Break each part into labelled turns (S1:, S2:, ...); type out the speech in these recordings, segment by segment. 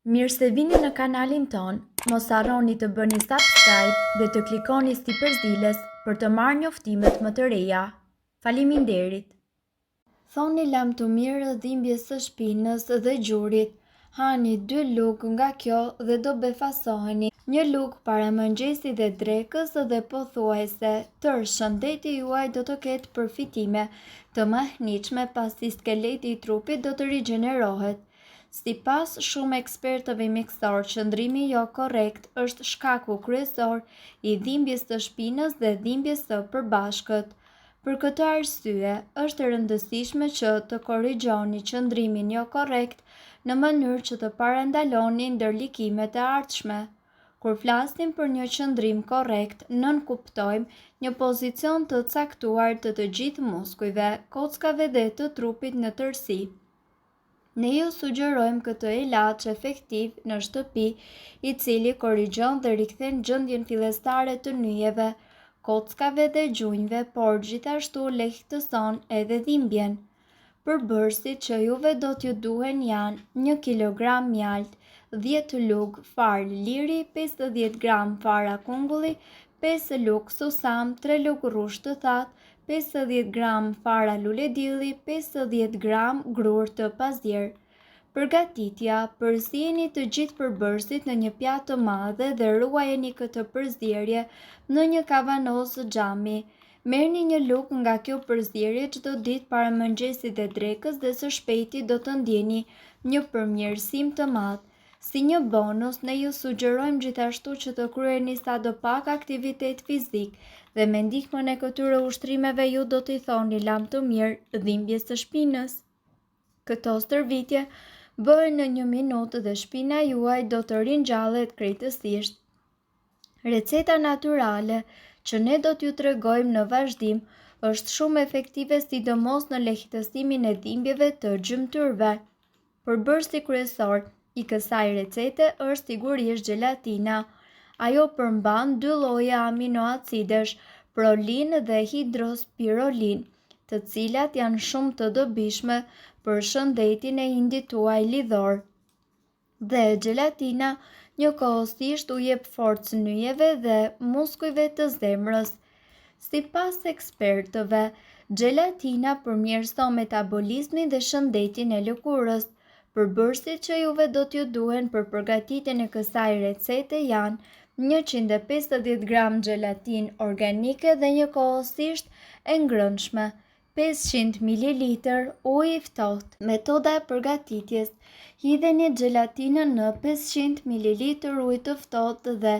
S1: Mirë se vini në kanalin ton, mos harroni të bëni subscribe dhe të klikoni si përzdiles për të marrë njoftimet më të reja. Faleminderit! Thoni lam të mirë dhimbjes së shpinës dhe gjurit. Hani 2 lugë nga kjo dhe do befasoheni. 1 lugë para mëngjesi dhe drekës dhe pothuajse tërë shëndeti juaj do të ketë përfitime të mahniqme pasi skeleti i trupit do të rigjenerohet. Sipas shumë ekspertëve mjekësor, qëndrimi jo korrekt është shkaku kryesor i dhimbjes së shpinës dhe dhimbjes së përbashkët. Për këtë arsye, është e rëndësishme që të korrigjoni qëndrimin jo korrekt në mënyrë që të parandaloni ndërlikimet e ardhshme. Kur flasim për një qëndrim korrekt, nënkuptojmë një pozicion të caktuar të gjithë muskujve, kockave dhe të trupit në tërësi. Ne ju sugjerojmë këtë ilaç efektiv në shtëpi, i cili korrigjon dhe rikthen gjendjen fillestare të nyjeve, kockave dhe gjunjve, por gjithashtu lehtëson edhe dhimbjen. Përbërësit që juve do t'ju duhen janë 1 kg mjalt, 10 lugë farë liri, 50 gram fara kungulli, 5 lugë susam, 3 lugë rrushë të thatë, 50 gram fara luledilli, 50 gram grur të pasdjer. Përgatitja: përzjeni të gjithë përbërësit në një pjatë të madhe dhe ruajeni këtë përzierje në një kavanozë xhami. Merrni 1 lugë nga kjo përzierje çdo ditë para mëngjesit dhe drekës dhe së shpejti do të ndjeni një përmirësim të madh. Si një bonus, ne ju sugjerojmë gjithashtu që të kryeni sadopak aktivitet fizik dhe me ndihmën e këtyre ushtrimeve ju do t'i thoni lam të mirë dhimbjes së shpinës. Këto stërvitje bëhen në 1 minutë dhe shpina juaj do të ringjallet krejtësisht. Receta natyrale që ne do t'ju tregojmë në vazhdim është shumë efektive, sidomos në lehtësimin e dhimbjeve të gjymtyrve. Përbërësi kryesor i kësaj recete është sigurisht gelatina. Ajo përmban 2 lloje aminoacidesh, prolin dhe hidrospirolin, të cilat janë shumë të dobishme për shëndetin e indit tuaj lidhor. Dhe gelatina njëkohësisht u jep forcë nyjeve dhe muskujve të zemrës. Sipas ekspertëve, gelatina përmirëson metabolizmin dhe shëndetin e lëkurës. Përbërësit që juve do t'ju duhen për përgatitjen e kësaj recete janë 150 gram gelatin organike dhe njëkohësisht e ngrënshme, 500 ml ujë i ftohtë. Metoda e përgatitjes: hidheni gelatinën në 500 ml ujë të ftohtë dhe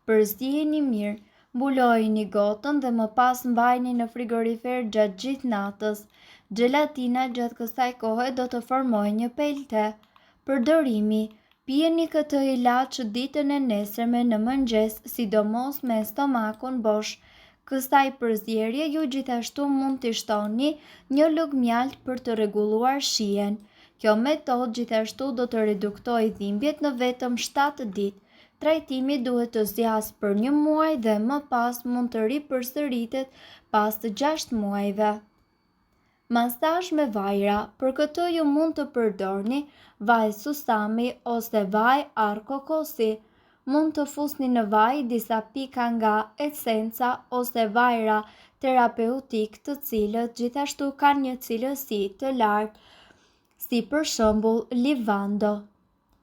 S1: përzijeni mirë. Mbulojini gotën dhe më pas mbajini në frigorifer gjatë gjithë natës. Gelatina gjatë kësaj kohe do të formojë një pelte. Përdorimi: pijeni këtë ilaç ditën e nesërme në mëngjes, sidomos me stomakun bosh. Kësaj përzierje ju gjithashtu mund t'i shtoni 1 lugë mjalt për të rregulluar shijen. Kjo metodë gjithashtu do të reduktojë dhimbjet në vetëm 7 ditë. Trajtimi duhet të zgjasë për 1 muaj dhe më pas mund të ripërsëritet pas 6 muajve. Masazh me vajra: për këtë ju mund të përdorni vaj susami ose vaj arkokosi. Mund të fusni në vaj disa pika nga esenca ose vajra terapeutik, të cilët gjithashtu kanë një cilësi të lartë, si për shembull livando.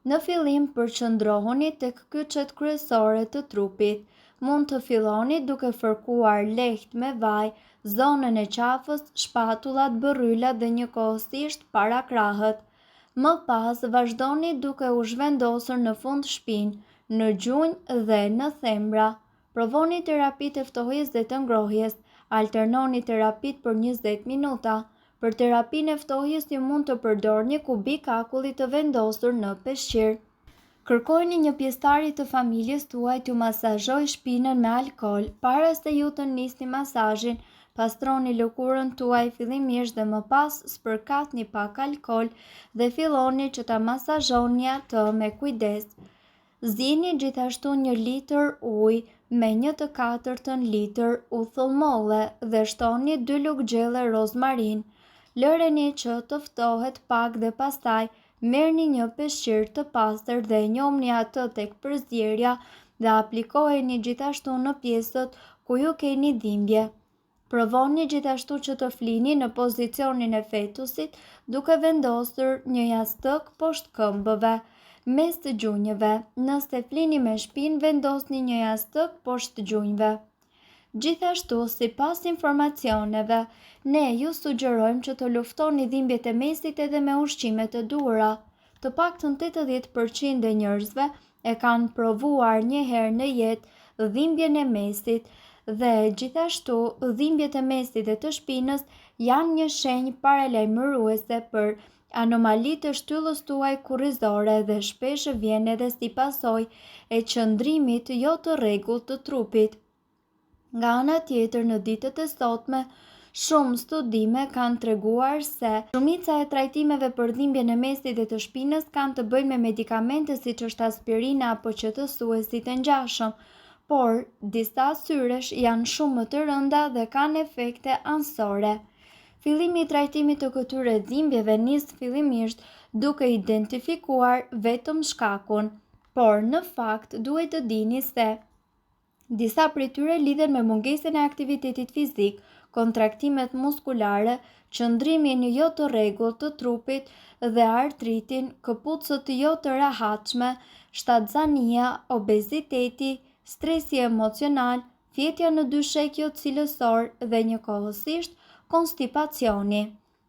S1: Në fillim përqendrohuni tek kyçet kryesore të trupit. Mund të filloni duke fërkuar lehtë me vaj zonën e qafës, shpatullat, bërrylat dhe njëkohësisht para krahët. Më pas vazhdoni duke u zhvendosur në fund shpinë, në gjunjë dhe në thembra. Provoni terapitë e ftohjes dhe të ngrohjes. Alternoni terapitë për 20 minuta. Për terapinë e ftohjes ju mund të përdorni kubik akulli të vendosur në peshqir. Kërkojeni një pjesëtari të familjes tuaj t'ju masazhojë shpinën me alkool. Para se ju të nisni masazhin, pastroni lëkurën tuaj fillimisht dhe më pas spërkatni pak alkool dhe filloni që ta masazhoni atë me kujdes. Zini gjithashtu 1 litër ujë me 1/4 litër uthull molle dhe shtoni 2 lugë gjelle rozmarin. Lëreni që të ftohet pak dhe pastaj merrni një peshqir të pastër dhe njomni atë tek përzierja dhe aplikojeni gjithashtu në pjesët ku ju keni dhimbje. Provoni gjithashtu që të flini në pozicionin e fetusit duke vendosur një jastëk poshtë këmbëve, mes të gjunjëve. Nëse flini me shpinë, vendosni një jastëk poshtë gjunjëve. Gjithashtu, sipas informacioneve, ne ju sugjerojmë që të luftoni dhimbjet e mesit edhe me ushqime të duhura. Të paktën 80% e njerëzve e kanë provuar një herë në jetë dhimbjen e mesit dhe gjithashtu dhimbjet e mesit dhe të shpinës janë një shenjë paralajmëruese për anomali të shtyllës tuaj kurrizore dhe shpesh vjen edhe si pasojë e qëndrimit jo të rregullt të trupit. Nga ana tjetër, në ditët e sotme, shumë studime kanë treguar se shumica e trajtimeve për dhimbjen e mesit dhe të shpinës kanë të bëjnë me medikamente siç është aspirina apo qetësuesit e ngjashëm, por disa syresh janë shumë më të rënda dhe kanë efekte anësore. Fillimi i trajtimit të këtyre dhimbjeve nis fillimisht duke identifikuar vetëm shkakun, por në fakt duhet të dini se disa prej tyre lidhen me mungesën e aktivitetit fizik, kontraktimet muskulare, qëndrimin jo të rregullt të trupit dhe artritin, këpucët jo të rehatshme, shtatzania, obeziteti, stresi emocional, fjetja në dyshek jo cilësor dhe njëkohësisht konstipacioni.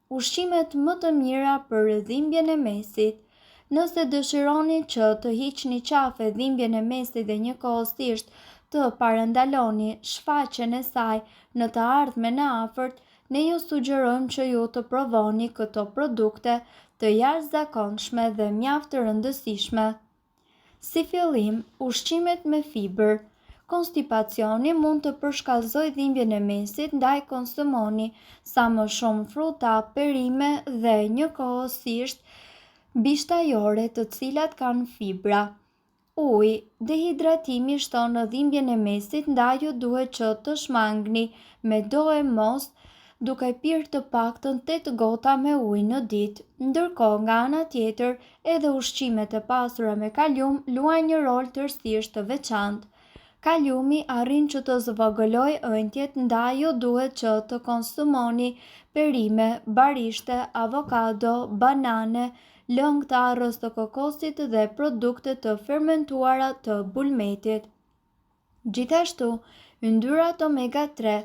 S1: Ushqimet më të mira për dhimbjen e mesit. Nëse dëshironi që të hiqni qafe dhimbjen e mesit dhe njëkohësisht të parandaloni shfaqjen e saj në të ardhmen e afërt, ne ju sugjerojmë që ju të provoni këto produkte të jashtëzakonshme dhe mjaft të rëndësishme. Si fillim, ushqimet me fibër. Konstipacioni mund të përshkallëzojë dhimbjen e mesit, ndaj konsumoni sa më shumë fruta, perime dhe njëkohësisht bishtajore të cilat kanë fibra. Uji, dehidratimi shton në dhimbjen e mesit, ndaj ju duhet që të shmangni me do e mos duke pirë të paktën 8 gota me ujë në ditë. Ndërkohë, nga ana tjetër, edhe ushqimet e pasura me kalium luajnë një rol tërësisht të veçantë. Kaliumi arrin që të zvogëlojë ëndjet, ndaj ju duhet që të konsumoni perime, barishte, avokado, banane, lëng të arrës të kokosit dhe produkte të fermentuara të bulmetit. Gjithashtu, yndyrat omega 3.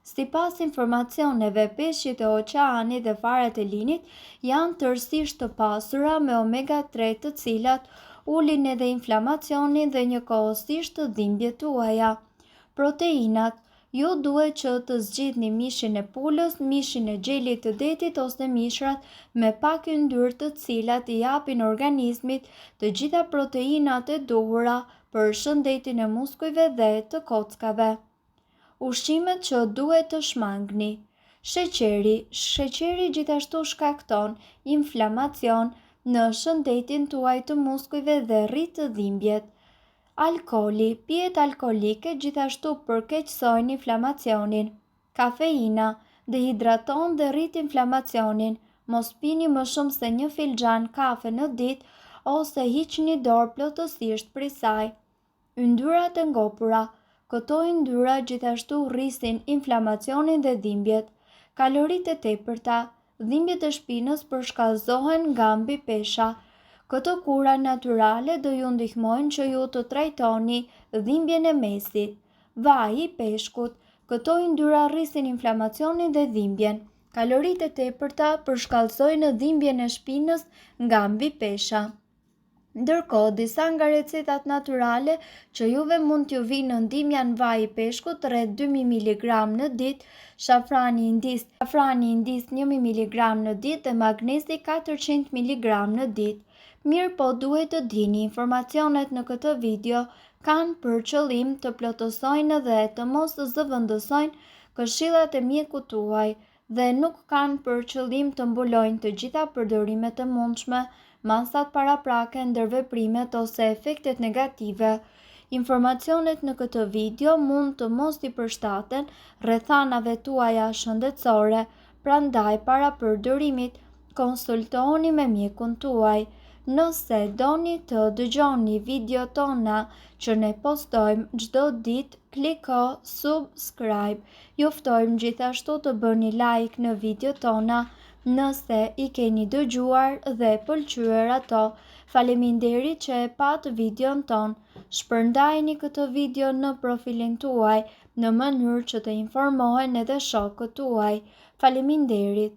S1: Sipas informacioneve, peshqit e oqeanit dhe faret e linit janë tërësisht të pasura me omega 3, të cilat ulin edhe inflamacionin dhe njëkohësisht të dhimbjet tuaja. Proteinat. Ju duhet që të zgjidhni mishin e pulës, mishin e gjelit të detit ose mishrat me pak yndyrë, të cilat i japin organizmit të gjitha proteinat e duhura për shëndetin e muskujve dhe të kockave. Ushqimet që duhet të shmangni. Sheqeri gjithashtu shkakton inflamacion në shëndetin tuaj të muskujve dhe rrit të dhimbjet. Alkooli, pijet alkoolike gjithashtu përkeqësojnë inflamacionin. Kafeina, dehidraton dhe rrit inflamacionin. Mos pini më shumë se 1 filxhan kafe në ditë ose hiqni dorë plotësisht prej saj. Yndyrat e ngopura. Këto yndyra gjithashtu rrisin inflamacionin dhe dhimbjet. Kaloritë e tepërta. Dhimbjet e shpinës përshkallëzohen nga mbi pesha. Këto kura natyrale do ju ndihmojnë që ju të trajtoni dhimbjen e mesit. Vaji i peshkut. Këto yndyra rrisin inflamacionin dhe dhimbjen. Kaloritë e tepërta përshkallëzojnë dhimbjen e shpinës nga mbi pesha. Ndërkohë, disa nga recetat natyrale që juve mund t'ju vinë në ndihmë janë vaji i peshkut rreth 2000 mg në ditë, shafrani i ndis 1000 mg në ditë dhe magnezi 400 mg në ditë. Mirë po duhet të dini, informacionet në këtë video kanë për qëllim të plotësojnë dhe të mos zëvendësojnë këshillat e mjekut tuaj dhe nuk kanë për qëllim të mbulojnë të gjitha përdorimet e mundshme, masat paraprake, ndërveprimet ose efektet negative. Informacionet në këtë video mund të mos i përshtaten rrethanave tuaja shëndetësore, prandaj para përdorimit konsultoni me mjekun tuaj. Nëse doni të dëgjoni video tona që ne postojmë çdo ditë, kliko subscribe. Ju ftojmë gjithashtu të bëni like në video tona nëse i keni dëgjuar dhe pëlqyer ato. Faleminderit që e pat videon ton. Shpërndajeni këtë video në profilin tuaj në mënyrë që të informohen edhe shokët tuaj. Faleminderit.